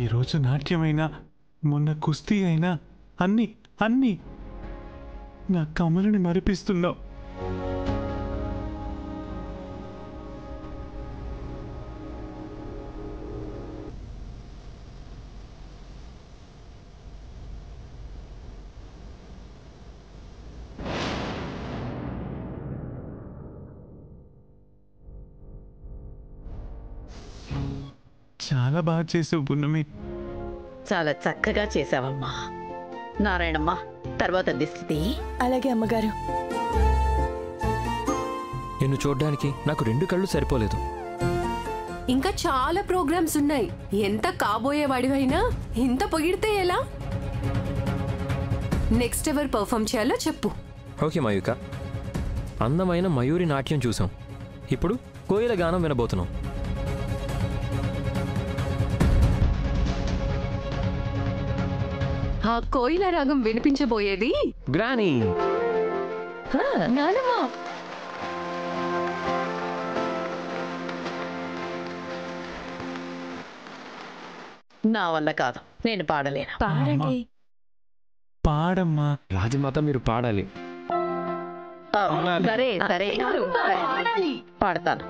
ఈరోజు నాట్యమైనా మొన్న కుస్తీ అయినా అన్నీ అన్నీ నా కమలని మరిపిస్తున్నావు. చాలా బాగా చేసావు పున్నమి. చాలా చక్కగా చేసావమ్మా. నారాయణమ్మ, తర్వాత దిష్టి. అలాగే అమ్మగారు. నిన్ను చూడ్డానికి నాకు 2 కళ్ళు సరిపోలేదు. ఇంకా చాలా ప్రోగ్రామ్స్ ఉన్నాయి. ఎంత కాబోయేవాడివైనా ఇంత పొగిడితే ఎలా? నెక్స్ట్ ఎవరు పర్ఫామ్ చేయాలో చెప్పు. ఓకే మయూక, అందమైన మయూరి నాట్యం చూసాం. ఇప్పుడు కోయిల గానం వినబోతున్నాం. ఆ కోయిల రాగం వినిపించబోయేది గ్రానీ. నానమ్మా. నా వల్ల కాదు, నేను పాడలేను. పాడండి. పాడమ్మా. రాజమాత మీరు పాడాలి. సరే సరే పాడతాను.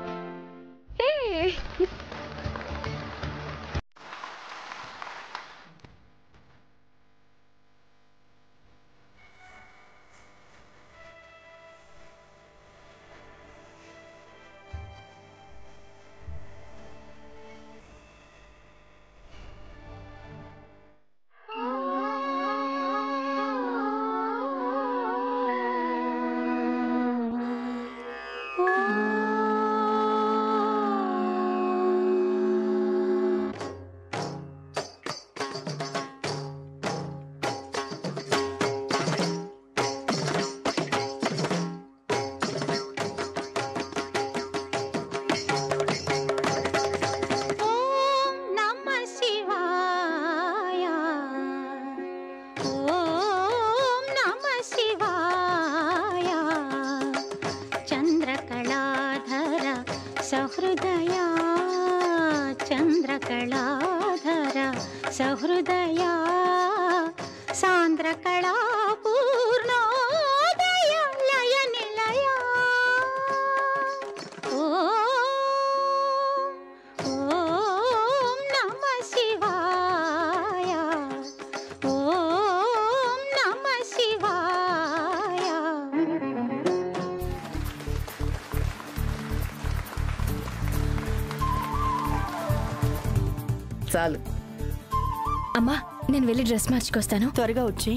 सहृदया चंद्रकलाधर सहृदया सांद्रकला पूर्णोदय लय निलया ओम नमः शिवाय ओम नमः शिवाय। చాలు అమ్మా, నేను వెళ్ళి డ్రెస్ మార్చుకొస్తాను. త్వరగా వచ్చి.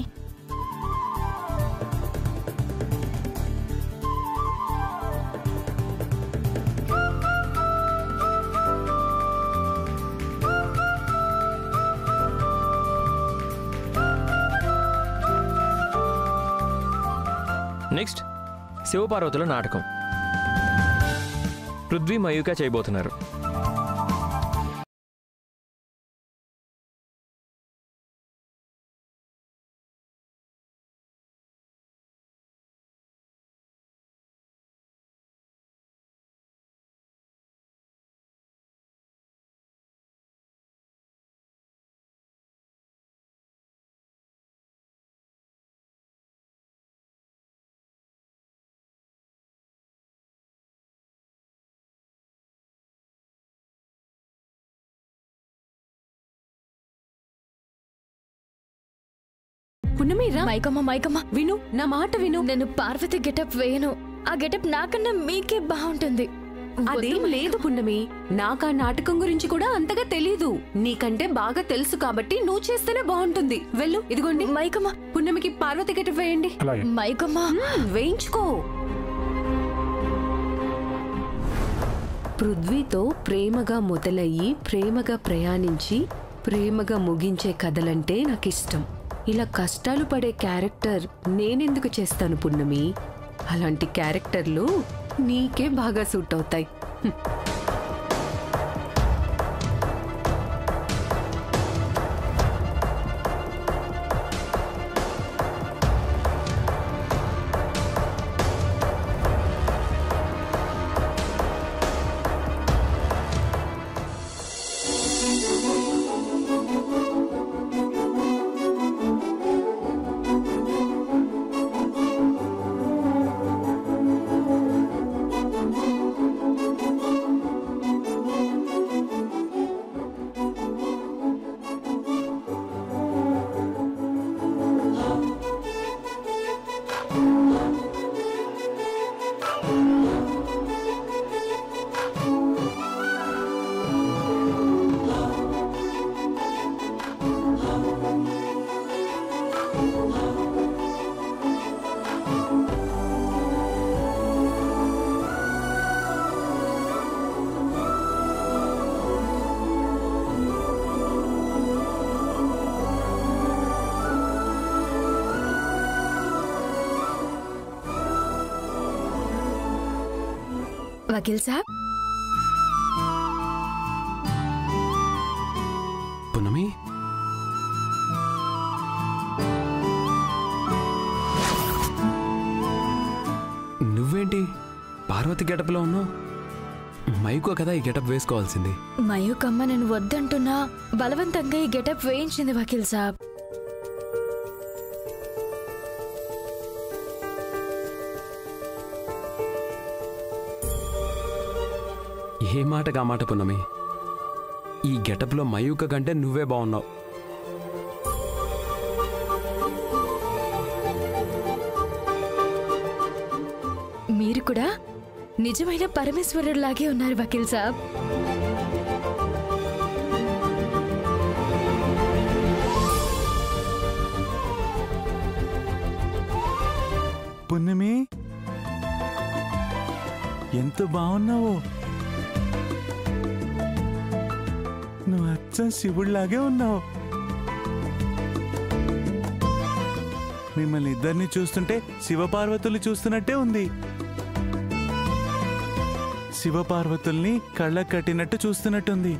నెక్స్ట్ శివపార్వతుల నాటకం. పృథ్వీ మయూక చేయబోతున్నారు. పున్నమి రా. మైకమ్మ విను, నా మాట విను. నేను పార్వతి గెటప్ వేయను. ఆ గెటప్ నాకన్నా మీకే బాగుంటుంది. అదేం లేదు పున్నమి, నాకు ఆ నాటకం గురించి కూడా అంతగా తెలీదు. నీకంటే బాగా తెలుసు కాబట్టి నువ్వు చేస్తేనే బాగుంటుంది. వెళ్ళు, ఇదిగోండి. మైకమ్మ, పున్నమికి పార్వతి గెటప్ వేయండి. మైకమ్మ వేయించుకో. పృథ్వీతో ప్రేమగా మొదలయ్యి ప్రేమగా ప్రయాణించి ప్రేమగా ముగించే కథలంటే నాకిష్టం. ఇలా కష్టాలు పడే క్యారెక్టర్ నేనెందుకు చేస్తాను పున్నమి? అలాంటి క్యారెక్టర్లు నీకే బాగా సూట్ అవుతాయి. వకీల్ సాబ్, పున్నమి, నువ్వేంటి పార్వతి గెటప్లో ఉన్నావు? మైకో కదా ఈ గెటప్ వేసుకోవాల్సింది. మయూకమ్మ నేను వద్దంటున్నా బలవంతంగా ఈ గెటప్ వేయించింది వకీల్ సాబ్. ఏ మాటగా మాట పున్నమి, ఈ గెటప్లో మయూక కంటే నువ్వే బాగున్నావు. మీరు కూడా నిజమైన పరమేశ్వరుడిలాగే ఉన్నారు వకీల్ సాబ్. పున్నమి, ఎంత బాగున్నావో. నువ్వు అచ్చం శివుడిలాగే ఉన్నావు. మిమ్మల్ని ఇద్దరిని చూస్తుంటే శివపార్వతులు చూస్తున్నట్టే ఉంది. శివపార్వతుల్ని కళ్ళకు కట్టినట్టు చూస్తున్నట్టుంది.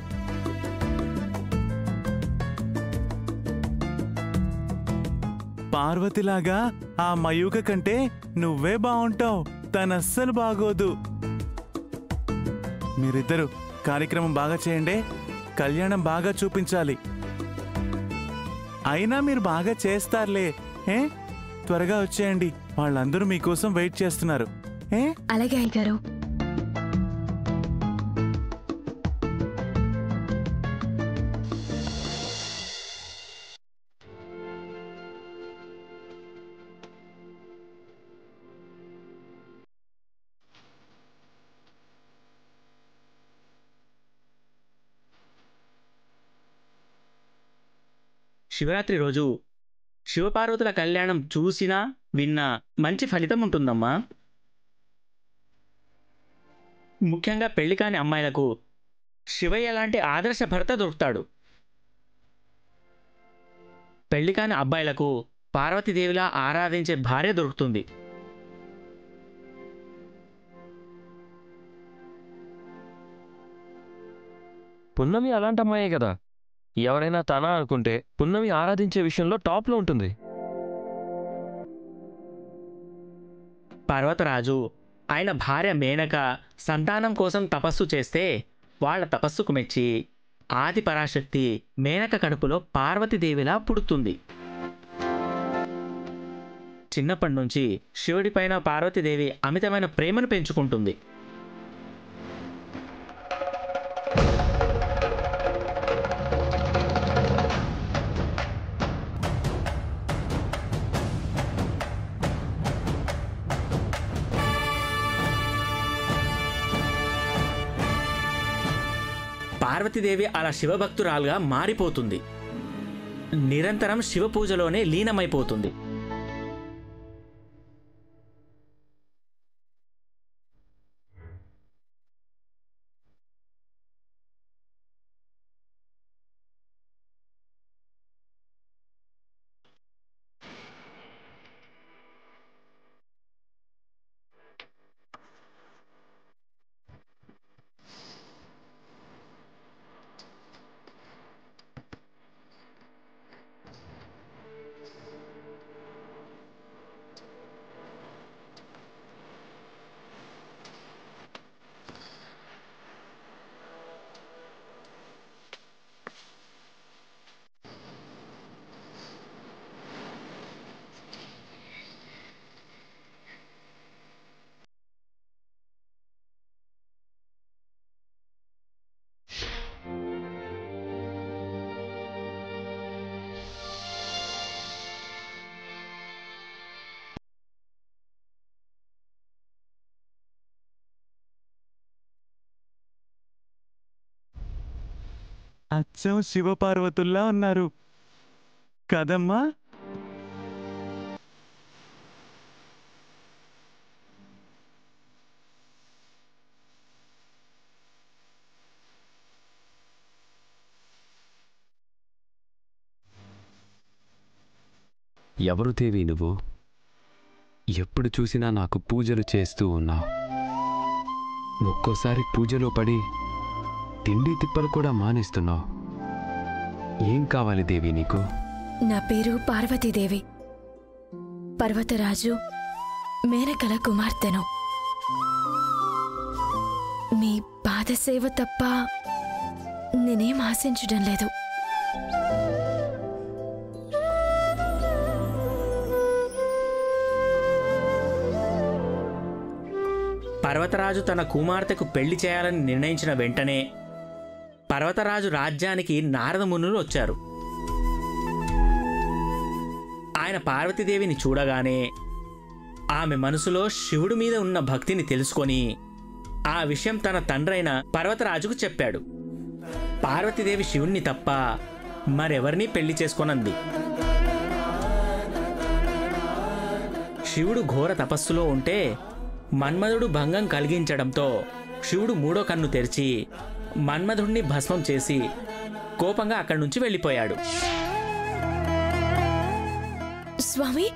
పార్వతిలాగా ఆ మయూక కంటే నువ్వే బాగుంటావు. తనస్సలు బాగోదు. మీరిద్దరు కార్యక్రమం బాగా చేయండి. కళ్యాణం బాగా చూపించాలి. అయినా మీరు బాగా చేస్తారులే. త్వరగా వచ్చేయండి. వాళ్ళందరూ మీకోసం వెయిట్ చేస్తున్నారు. అలాగే అయ్యగారు. శివరాత్రి రోజు శివపార్వతుల కళ్యాణం చూసినా విన్నా మంచి ఫలితం ఉంటుందమ్మా. ముఖ్యంగా పెళ్లి కాని అమ్మాయిలకు శివయ్య లాంటి ఆదర్శ భర్త దొరుకుతాడు. పెళ్లి కాని అబ్బాయిలకు పార్వతీదేవిలా ఆరాధించే భార్య దొరుకుతుంది. పున్నమి అలాంటి అమ్మాయే కదా. ఎవరైనా తన అనుకుంటే పున్నమి ఆరాధించే విషయంలో టాప్లో ఉంటుంది. పర్వతరాజు ఆయన భార్య మేనక సంతానం కోసం తపస్సు చేస్తే వాళ్ళ తపస్సుకు మెచ్చి ఆది పరాశక్తి మేనక కడుపులో పార్వతీదేవిలా పుడుతుంది. చిన్నప్పటి నుంచి శివుడిపైన పార్వతీదేవి అమితమైన ప్రేమను పెంచుకుంటుంది. పార్వతీదేవి అలా శివభక్తురాలుగా మారిపోతుంది. నిరంతరం శివ పూజలోనే లీనమైపోతుంది. అచ్చం శివపార్వతుల్లా ఉన్నారు కదమ్మా. ఎవరు దేవి నువ్వు? ఎప్పుడు చూసినా నాకు పూజలు చేస్తూ ఉన్నావు. ఒక్కోసారి పూజలో పడి తిండి తిప్పలు కూడా మానేస్తున్నావు. ఏం కావాలి దేవి నీకు? నా పేరు పార్వతీదేవి. పర్వతరాజు మేనకల కుమార్తెను. మీ పాదసేవ తప్ప నేనేం ఆశించడం లేదు. పర్వతరాజు తన కుమార్తెకు పెళ్లి చేయాలని నిర్ణయించిన వెంటనే పర్వతరాజు రాజ్యానికి నారద మునులు వచ్చారు. ఆయన పార్వతీదేవిని చూడగానే ఆమె మనసులో శివుడి మీద ఉన్న భక్తిని తెలుసుకొని ఆ విషయం తన తండ్రైన పర్వతరాజుకు చెప్పాడు. పార్వతీదేవి శివుణ్ణి తప్ప మరెవరినీ పెళ్లి చేసుకోనంది. శివుడు ఘోర తపస్సులో ఉంటే మన్మధుడు భంగం కలిగించడంతో శివుడు మూడో కన్ను తెరిచి మన్మధుడిని భస్మం చేసి కోపంగా అక్కడి నుంచి వెళ్ళిపోయాడు. స్వామి,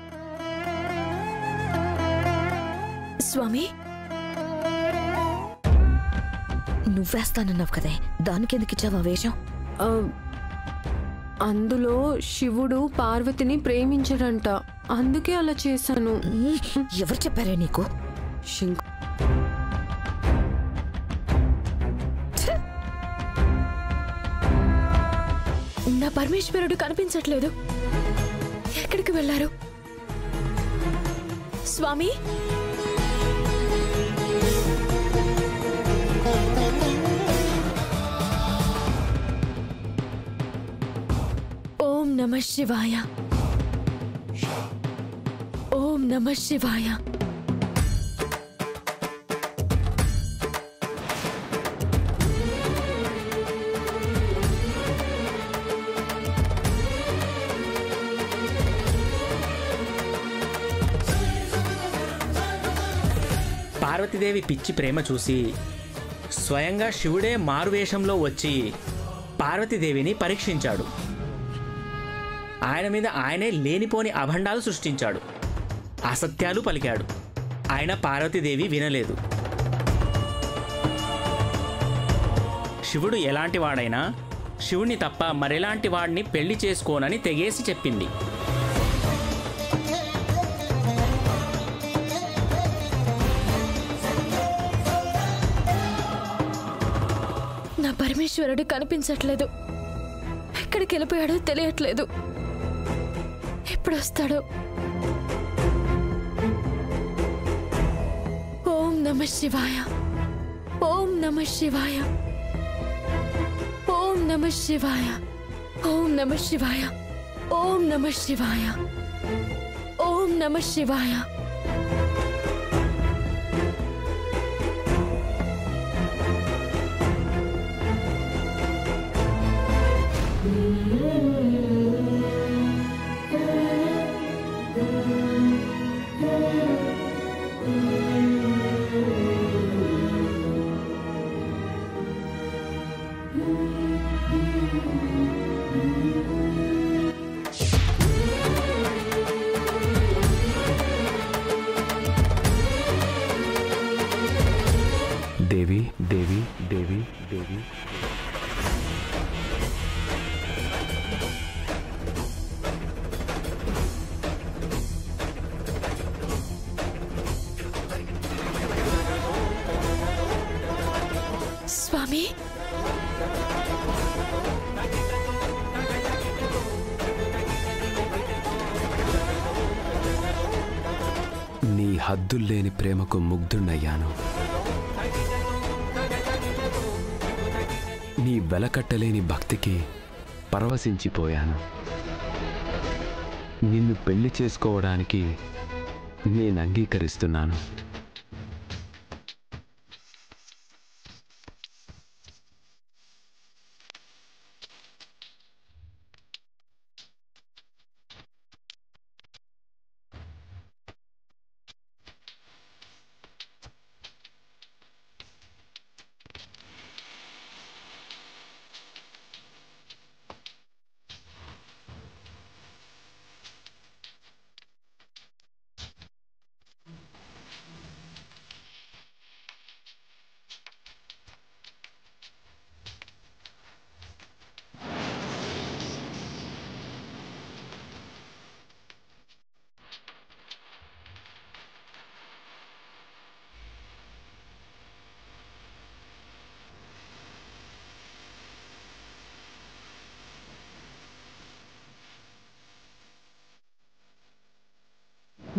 స్వామి, నువ్వేస్తానన్నావు కదే, దానికెందుకు ఇచ్చావా వేషం? అందులో శివుడు పార్వతిని ప్రేమించడంట, అందుకే అలా చేశాను. ఎవరు చెప్పారే నీకు? నా పరమేశ్వరుడు కనిపించట్లేదు. ఎక్కడికి వెళ్ళారు? స్వామి, ఓం నమః శివాయ, ఓం నమః శివాయ. పార్వతీదేవి పిచ్చి ప్రేమ చూసి స్వయంగా శివుడే మారువేషంలో వచ్చి పార్వతీదేవిని పరీక్షించాడు. ఆయన మీద ఆయనే లేనిపోని అభండాలు సృష్టించాడు, అసత్యాలు పలికాడు. ఆయన పార్వతీదేవి వినలేదు. శివుడు ఎలాంటి వాడైనా శివుణ్ణి తప్ప మరెలాంటి వాడిని పెళ్లి చేసుకోనని తెగేసి చెప్పింది. నా పరమేశ్వరుడు కనిపించట్లేదు. ఎక్కడికి వెళ్ళిపోయాడో తెలియట్లేదు. ఎప్పుడు వస్తాడో? ఓం నమః శివాయ, ఓం నమః శివాయ, ఓం నమః శివాయ, ఓం నమః శివాయ, ఓం నమః శివాయ, ఓం నమః శివాయ. దేవి దేవి దేవి దేవి స్వామి, నీ హద్దుల్లేని ప్రేమకు ముగ్ధున్నయ్యాను. నీ వెలకట్టలేని భక్తికి పరవశించిపోయాను. నిన్ను పెళ్లి చేసుకోవడానికి నేను అంగీకరిస్తున్నాను.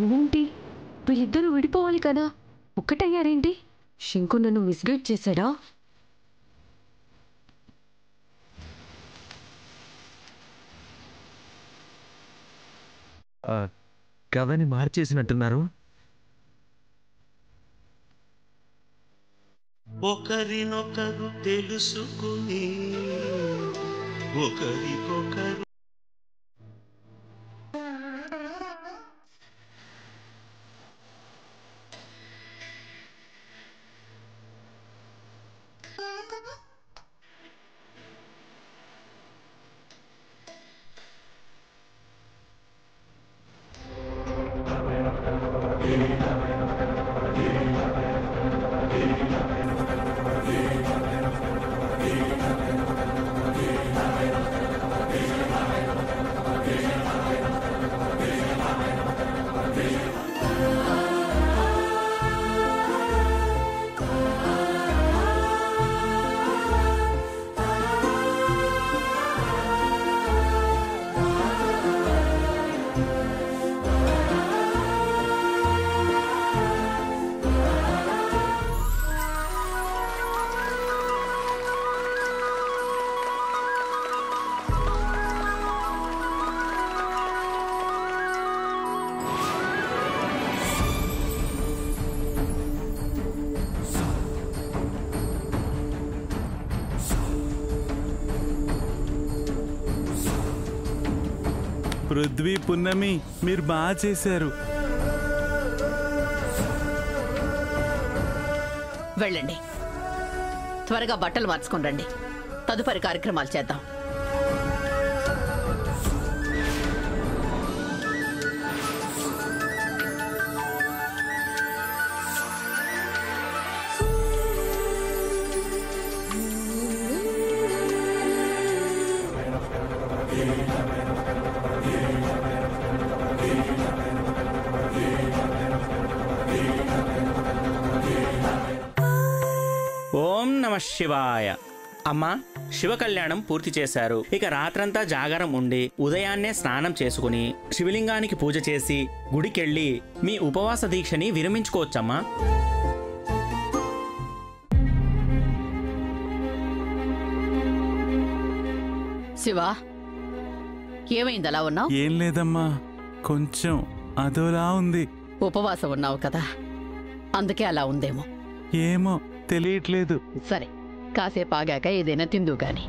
ఏంటి వీళ్ళిద్దరూ విడిపోవాలి కదా, ఒక్కటయ్యారేంటి? శంకు నన్ను మిస్గైడ్ చేశాడా? కథని మార్చేసినట్టున్నారు. ఒకరినొకరు తెలుసుకుని ఒకరికొకరు పృథ్వీ, పున్నమి, మీరు బాగా చేశారు. వెళ్ళండి, త్వరగా బట్టలు మార్చుకొని రండి. తదుపరి కార్యక్రమాలు చేద్దాం. ఓం నమ శివాయ. అమ్మా, శివ కళ్యాణం పూర్తి చేశారు. ఇక రాత్రంతా జాగారం ఉండి ఉదయాన్నే స్నానం చేసుకుని శివలింగానికి పూజ చేసి గుడికెళ్ళి మీ ఉపవాస దీక్షని విరమించుకోవచ్చమ్మా. శివ, ఏమైంది అలా ఉన్నావు? ఏం లేదమ్మా, కొంచెం అదోలా ఉంది. ఉపవాసం ఉన్నావు కదా, అందుకే అలా ఉందేమో. ఏమో తెలియట్లేదు. సరే, కాసేపు ఆగాక ఏదైనా తిందు గాని.